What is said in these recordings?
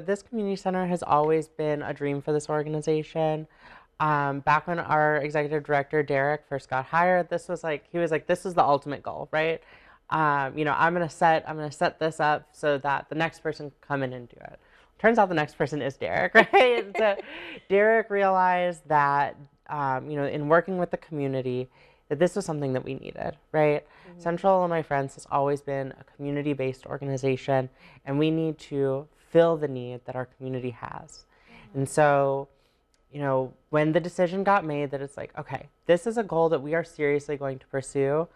this community center has always been a dream for this organization. Back when our executive director, Derek, first got hired, this was like, he was like, this is the ultimate goal, right? I'm going to set this up so that the next person can come in and do it. Turns out the next person is Derek, right? And so Derek realized that, in working with the community, that this was something that we needed, right? Mm-hmm. Central Illinois Friends has always been a community-based organization, and we need to fill the need that our community has. Mm-hmm. And so, when the decision got made that it's like, okay, this is a goal that we are seriously going to pursue,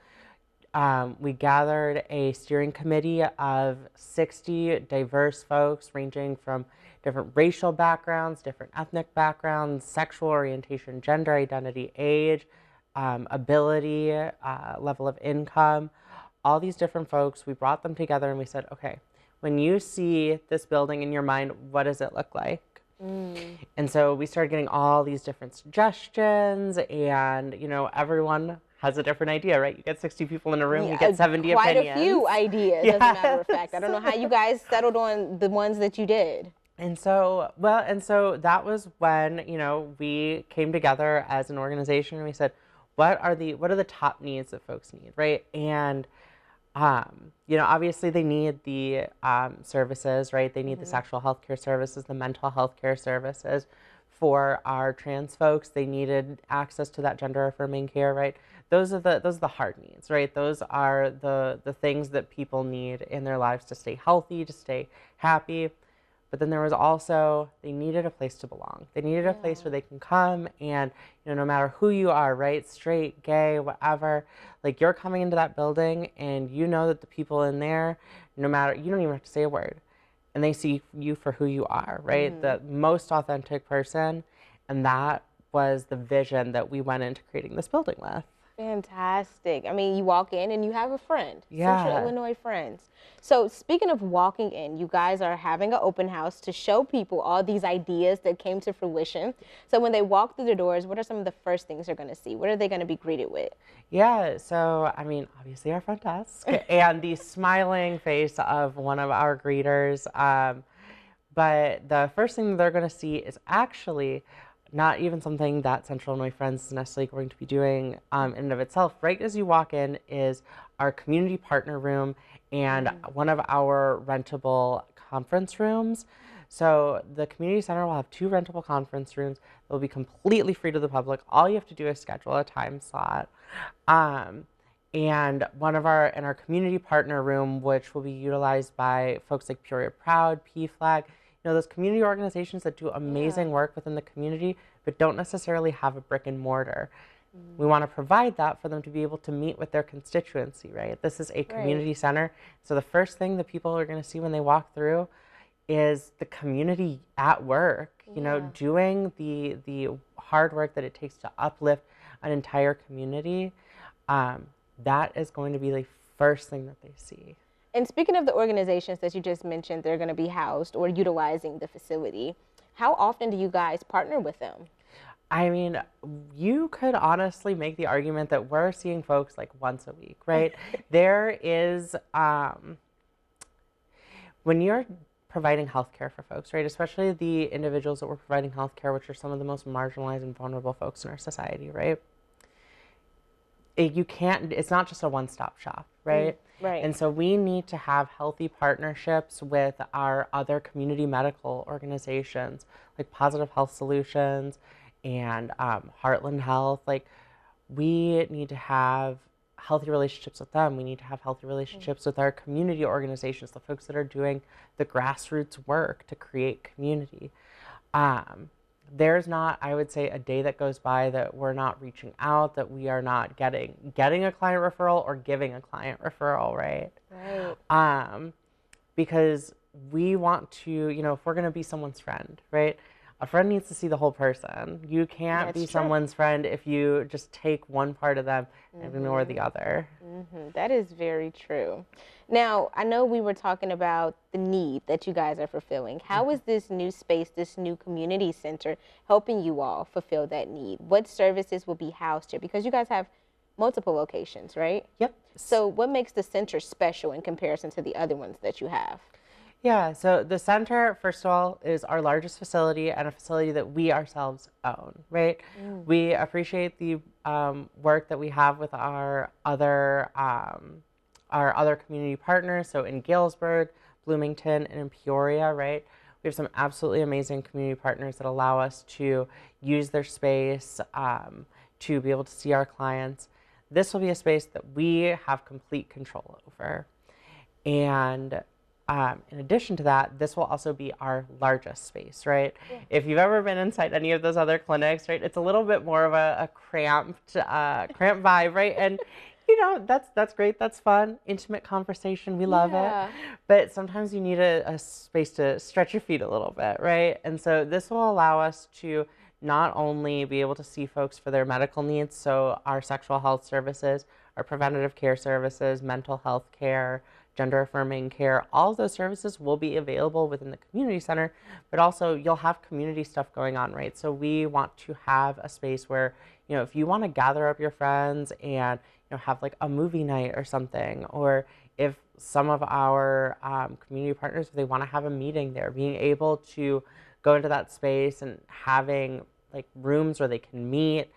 we gathered a steering committee of 60 diverse folks ranging from different racial backgrounds, different ethnic backgrounds, sexual orientation, gender identity, age, ability, level of income, all these different folks. We brought them together and we said, okay, when you see this building in your mind, what does it look like? And so we started getting all these different suggestions, and everyone has a different idea, right? You get 60 people in a room, you get 70 quite opinions. Quite a few ideas, yes. As a matter of fact. I don't know how you guys settled on the ones that you did. And so that was when, we came together as an organization and we said, what are the top needs that folks need, right? And obviously they need the services, right? They need the sexual health care services, the mental health care services. For our trans folks, they needed access to that gender affirming care, right? Those are the hard needs, right? Those are the things that people need in their lives to stay healthy, to stay happy. But then there was also, they needed a place to belong. They needed a place where they can come and, no matter who you are, right? Straight, gay, whatever, like you're coming into that building and you know that the people in there, no matter, you don't even have to say a word. And they see you for who you are, right? The most authentic person. And that was the vision that we went into creating this building with. Fantastic. I mean, you walk in and you have a friend. Yeah. Central Illinois Friends. So speaking of walking in, you guys are having an open house to show people all these ideas that came to fruition. So when they walk through the doors, what are some of the first things they're going to see? What are they going to be greeted with? Yeah, so, obviously our front desk and the smiling face of one of our greeters. But the first thing they're going to see is actually not even something that Central Illinois Friends is necessarily going to be doing in and of itself. Right as you walk in is our community partner room and one of our rentable conference rooms. So the community center will have 2 rentable conference rooms. They'll be completely free to the public. All you have to do is schedule a time slot. And in our community partner room, which will be utilized by folks like Peoria Proud, PFLAG, those community organizations that do amazing work within the community, but don't necessarily have a brick and mortar. We want to provide that for them to be able to meet with their constituency, right? This is a community center. So the first thing that people are going to see when they walk through is the community at work, doing the hard work that it takes to uplift an entire community. That is going to be the first thing that they see. And speaking of the organizations that you just mentioned, they're going to be housed or utilizing the facility. How often do you guys partner with them? You could honestly make the argument that we're seeing folks like once a week, right? There is, when you're providing healthcare for folks, right, especially the individuals that we're providing healthcare, which are some of the most marginalized and vulnerable folks in our society, right? It's not just a one-stop shop, right? Right. And so we need to have healthy partnerships with our other community medical organizations, like Positive Health Solutions and Heartland Health. Like, we need to have healthy relationships with them. We need to have healthy relationships with our community organizations, the folks that are doing the grassroots work to create community. There's not, I would say, a day that goes by that we're not reaching out, that we are not getting a client referral or giving a client referral, right? Right. Because we want to, if we're going to be someone's friend, right? A friend needs to see the whole person. You can't be someone's friend if you just take one part of them and ignore the other. That is very true. Now, I know we were talking about the need that you guys are fulfilling. How is this new space, this new community center, helping you all fulfill that need? What services will be housed here? Because you guys have multiple locations, right? Yep. So what makes the center special in comparison to the other ones that you have? Yeah, so the center, first of all, is our largest facility and a facility that we ourselves own, right? We appreciate the work that we have with our other community partners. So in Galesburg, Bloomington, and in Peoria, right? We have some absolutely amazing community partners that allow us to use their space to be able to see our clients. This will be a space that we have complete control over. And in addition to that, this will also be our largest space, right? Yeah. If you've ever been inside any of those other clinics, right, it's a little bit more of a cramped vibe, right? And you know, that's great, that's fun, intimate conversation, we love it. But sometimes you need a space to stretch your feet a little bit, right? And so this will allow us to not only be able to see folks for their medical needs, so our sexual health services, our preventative care services, mental health care, gender affirming care, all of those services will be available within the community center, but also you'll have community stuff going on, right? So we want to have a space where, you know, if you want to gather up your friends and, you know, have like a movie night or something, or if some of our community partners, if they want to have a meeting there, being able to go into that space and having like rooms where they can meet.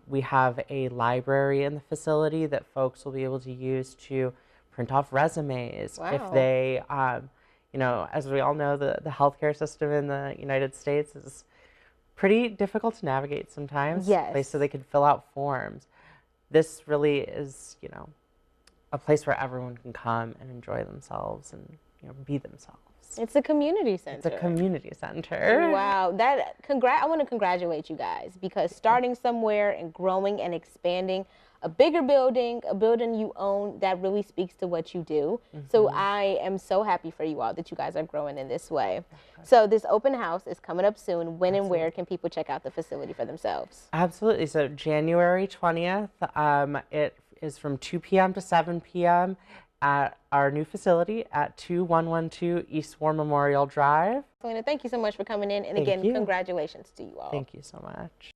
We have a library in the facility that folks will be able to use to print off resumes. Wow. If they, you know, as we all know, the healthcare system in the United States is pretty difficult to navigate sometimes. Yes. A place so they can fill out forms. This really is, you know, a place where everyone can come and enjoy themselves and, you know, be themselves. It's a community center. It's a community center. Wow. I want to congratulate you guys, because starting somewhere and growing and expanding a bigger building, a building you own, that really speaks to what you do. So I am so happy for you all that you guys are growing in this way. So this open house is coming up soon. When and where can people check out the facility for themselves? Absolutely. So January 20th, it is from 2 p.m. to 7 p.m. at our new facility at 2112 East War Memorial Drive. Selena, thank you so much for coming in. And again, congratulations to you all. Thank you so much.